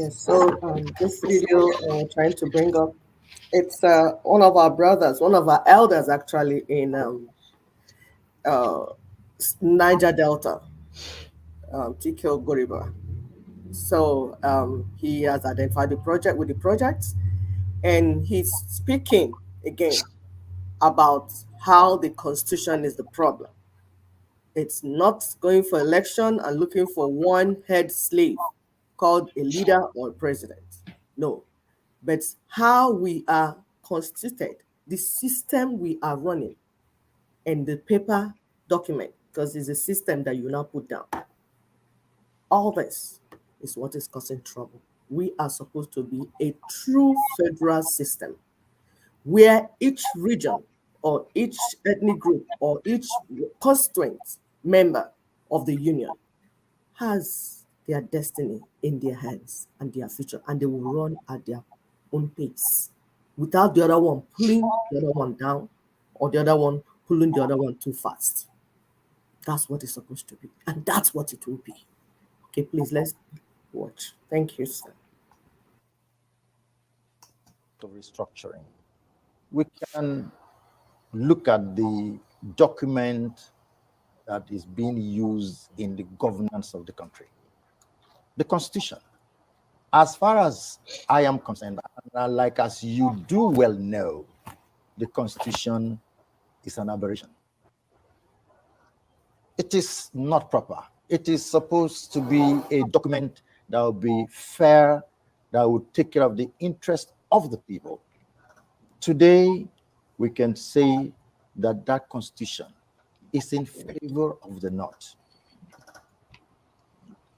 Yes, so this video trying to bring up, it's one of our brothers, one of our elders actually in uh, Niger Delta, TK Goriba. So he has identified the project with the projects, and he's speaking again about how the Constitution is the problem. It's not going for election and looking for one head slave called a leader or a president. No, but how we are constituted, the system we are running, and the paper document, because it's a system that you now put down. All this is what is causing trouble. We are supposed to be a true federal system where each region or each ethnic group or each constituent member of the union has their destiny in their hands and their future, and they will run at their own pace without the other one pulling the other one down or the other one pulling the other one too fast. That's what it's supposed to be, and that's what it will be. Okay, please, let's watch. Thank you, sir. Of restructuring, we can look at the document that is being used in the governance of the country, the Constitution. As far as I am concerned, like as you do well know, the Constitution is an aberration. It is not proper. It is supposed to be a document that will be fair, that will take care of the interest of the people. Today, we can say that that Constitution is in favor of the North.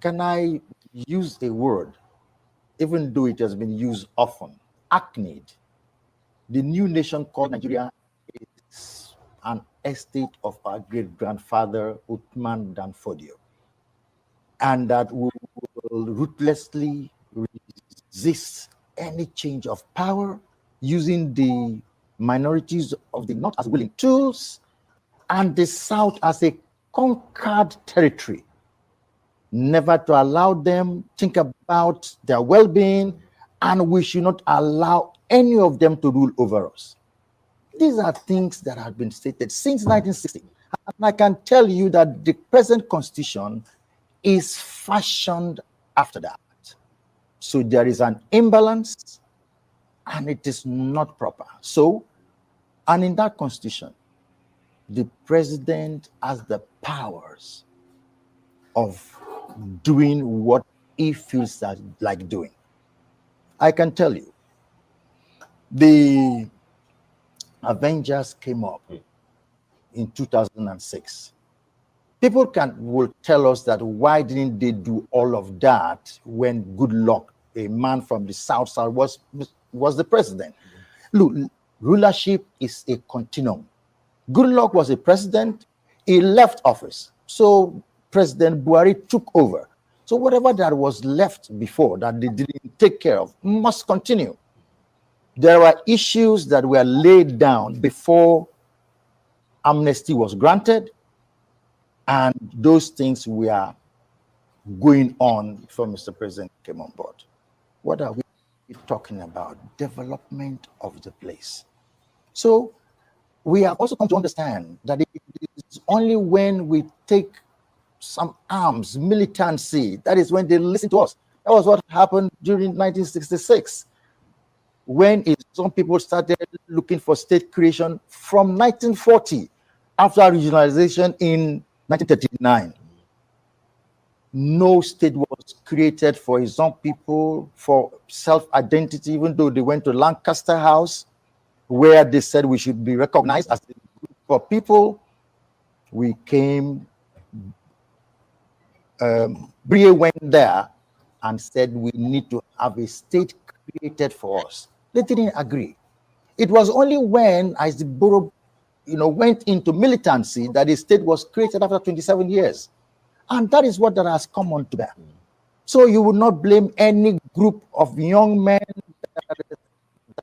Can I use a word, even though it has been used often, hackneyed? The new nation called Nigeria is an estate of our great-grandfather, Uthman Dan Fodio, and that we will ruthlessly resist any change of power using the minorities of the North as willing tools and the South as a conquered territory, never to allow them think about their well-being, and we should not allow any of them to rule over us. These are things that have been stated since 1960. And I can tell you that the present Constitution is fashioned after that. So there is an imbalance, and it is not proper. So, and in that Constitution, the president has the powers of doing what he feels like doing. I can tell you, the Avengers came up in 2006. People will tell us that why didn't they do all of that when Goodluck, a man from the South, was the president? Look, rulership is a continuum. Goodluck was a president, he left office. So President Buhari took over. So whatever that was left before that they didn't take care of must continue. There were issues that were laid down before amnesty was granted, and those things were going on before Mr. President came on board. What are we talking about? Development of the place. So we have also come to understand that it is only when we take some arms, militancy, that is when they listen to us. That was what happened during 1966, when some people started looking for state creation from 1940, after regionalization in 1939. No state was created for his own people, for self-identity, even though they went to Lancaster House, where they said we should be recognized as a group of people. We came, Brie went there and said we need to have a state created for us. They didn't agree. It was only when Isiboro, went into militancy that the state was created after 27 years. And that is what that has come on to that. So you would not blame any group of young men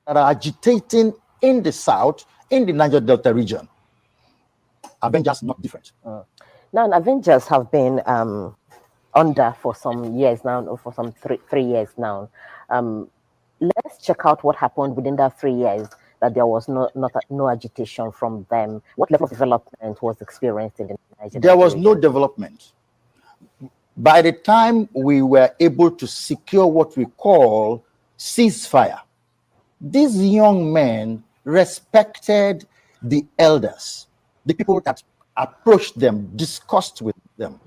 that are agitating in the South, in the Niger Delta region. Avengers not different. Now, Avengers have been under for some years now, or for some 3 years now. Um, let's check out what happened within that 3 years. That there was no agitation from them. What level of development was experienced in the Niger There Delta was no region? development. By the time we were able to secure what we call ceasefire, these young men respected the elders, the people that approached them, discussed with them.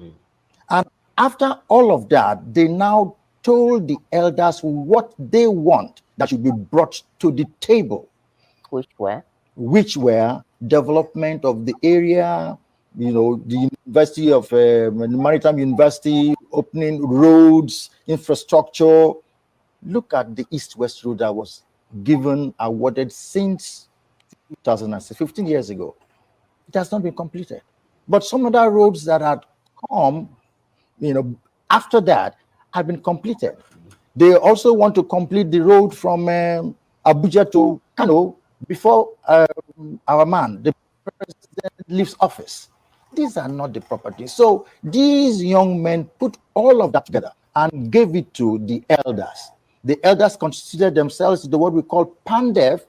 And after all of that, they now told the elders what they want that should be brought to the table, which were development of the area, the University of Maritime University, opening roads, infrastructure. Look at the East-West Road that was awarded since 2006, 15 years ago. It has not been completed. But some other roads that had come, after that, have been completed. They also want to complete the road from Abuja to Kano before our man, the president, leaves office. These are not the properties. So these young men put all of that together and gave it to the elders. The elders constituted themselves to what we call PANDEF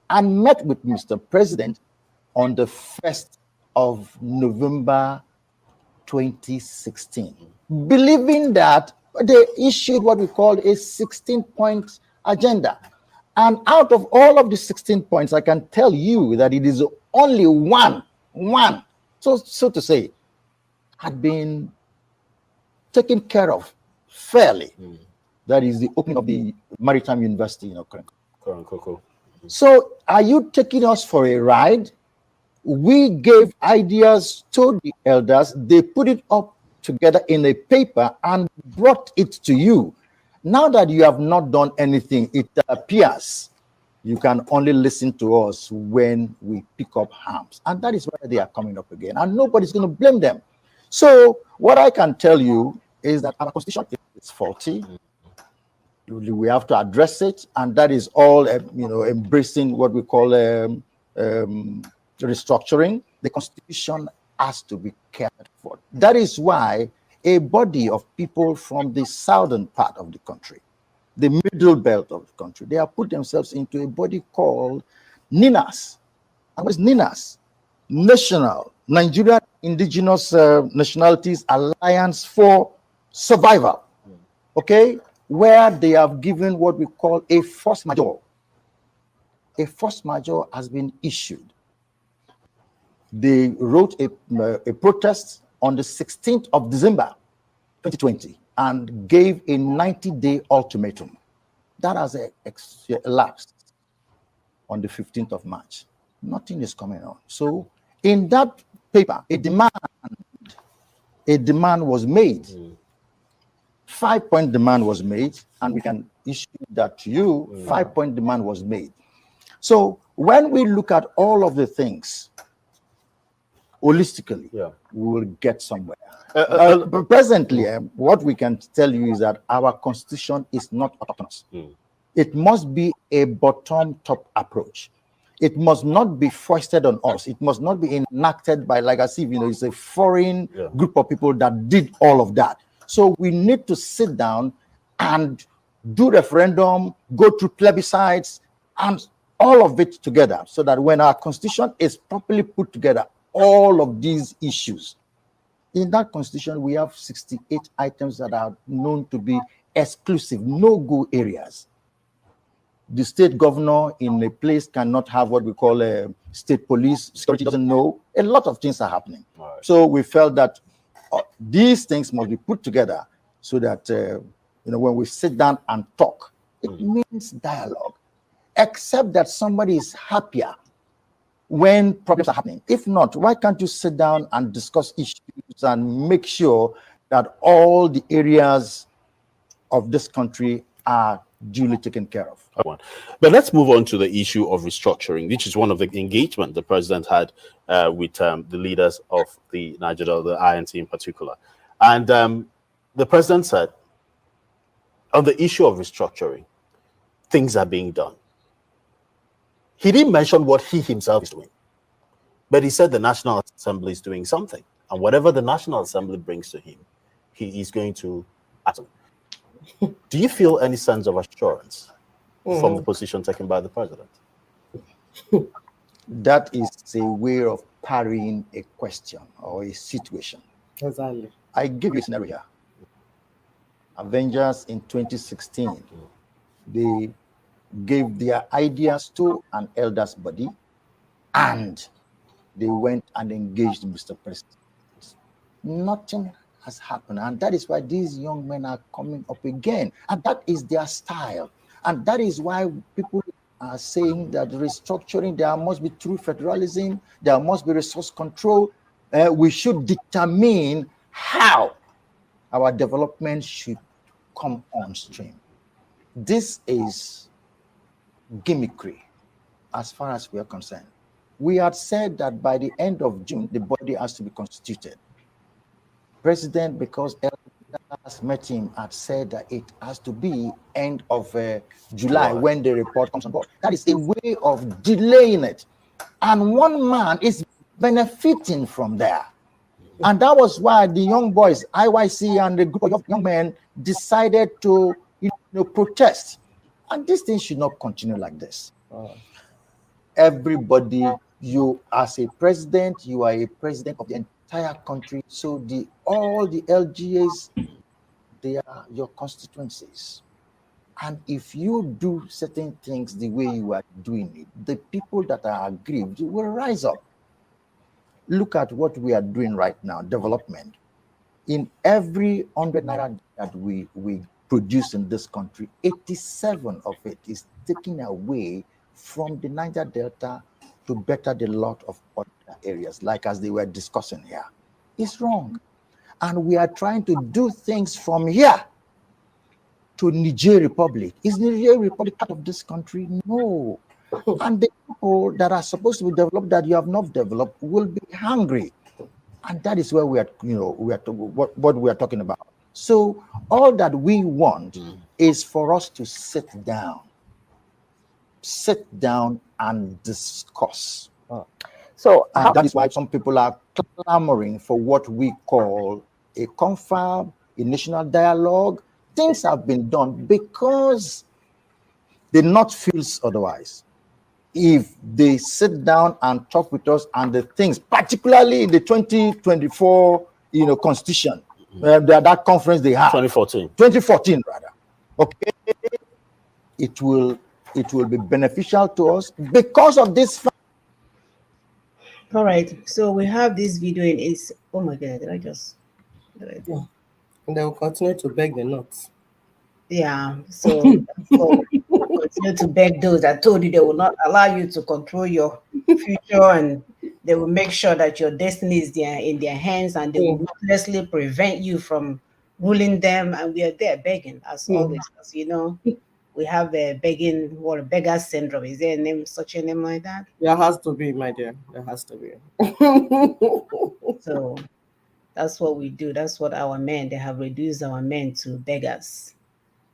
and met with Mr. President on the 1st of November 2016, believing that they issued what we call a 16-point agenda. And out of all of the 16 points, I can tell you that it is only one, so to say, had been taken care of fairly. That is the opening of the Maritime University in Korenko. So are you taking us for a ride? We gave ideas to the elders. They put it up together in a paper and brought it to you. Now that you have not done anything, it appears you can only listen to us when we pick up arms. And that is where they are coming up again. And nobody's going to blame them. So what I can tell you is that our constitution is faulty. We have to address it. And that is all, embracing what we call restructuring. The constitution has to be cared for. That is why a body of people from the southern part of the country, the middle belt of the country, they have put themselves into a body called NINAS. And what is NINAS? Nigerian Indigenous Nationalities Alliance for Survival. Okay? Where they have given what we call a force majeure. A force majeure has been issued. They wrote a protest on the 16th of December 2020 and gave a 90-day ultimatum. That has elapsed on the 15th of March. Nothing is coming on. So in that paper, a demand was made. 5-point demand was made, and we can issue that to you. 5-point demand was made. So when we look at all of the things holistically, we will get somewhere. But presently, what we can tell you is that our constitution is not autonomous. It must be a bottom-top approach. It must not be foisted on us. It must not be enacted by, like as if it's a foreign group of people that did all of that. So we need to sit down and do referendum, go through plebiscites, and all of it together, so that when our constitution is properly put together, all of these issues. In that constitution, we have 68 items that are known to be exclusive, no-go areas. The state governor in a place cannot have what we call a state police. Security doesn't know. A lot of things are happening. Right. So we felt that these things must be put together so that, when we sit down and talk, it means dialogue, except that somebody is happier when problems are happening. If not, why can't you sit down and discuss issues and make sure that all the areas of this country are duly taken care of? But let's move on to the issue of restructuring, which is one of the engagement the president had with the leaders of the Niger Delta, the INC in particular. And the president said, on the issue of restructuring, things are being done. He didn't mention what he himself is doing, but he said the National Assembly is doing something. And whatever the National Assembly brings to him, he is going to act. Do you feel any sense of assurance from the position taken by the president? That is a way of parrying a question or a situation. Exactly. I give you a scenario here. Avengers in 2016, they gave their ideas to an elders body and they went and engaged Mr. President. Nothing has happened. And that is why these young men are coming up again. And that is their style. And that is why people are saying that restructuring, there must be true federalism, there must be resource control. We should determine how our development should come on stream. This is gimmickry as far as we are concerned. We had said that by the end of June, the body has to be constituted. President, because elders met him, had said that it has to be end of July when the report comes on board. That is a way of delaying it. And one man is benefiting from there. And that was why the young boys, IYC and the group of young men decided to protest. And this thing should not continue like this. Everybody, you as a president, you are a president of the entire country. So all the LGAs, they are your constituencies. And if you do certain things the way you are doing it, the people that are aggrieved will rise up. Look at what we are doing right now, development. In every 100 naira that we produce in this country, 87 of it is taken away from the Niger Delta to better the lot of other areas, like as they were discussing here. It's wrong. And we are trying to do things from here to Niger Republic. Is Niger Republic part of this country? No. And the people that are supposed to be developed that you have not developed will be hungry. And that is where we are, what we are talking about. So all that we want is for us to sit down and discuss. So that is why some people are clamoring for what we call a confab, a national dialogue. Things have been done because the North feels otherwise. If they sit down and talk with us and the things, particularly in the 2024, Constitution, that conference they had, 2014 rather, okay, it will be beneficial to us because of this. All right, so we have this video in its. Oh my God, did I just? Yeah. And they will continue to beg the nuts. Yeah, so continue to beg those that told you they will not allow you to control your future, and they will make sure that your destiny is in their hands, and they will ruthlessly prevent you from ruling them. And we are there begging, as always. As you know, we have a begging or a beggar syndrome. Is there a name, such a name like that? There has to be, my dear. There has to be. So that's what we do. That's what our men, they have reduced our men to beggars.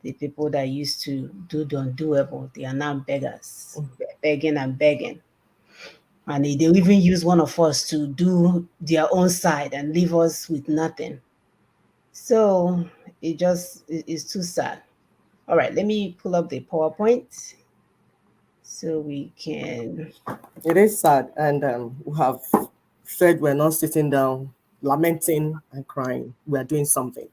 The people that used to do the undoable, they are now beggars. They're begging and begging. And they even use one of us to do their own side and leave us with nothing. So it's too sad. All right, let me pull up the PowerPoint so we can. It is sad, and we have said we're not sitting down, lamenting and crying. We are doing something.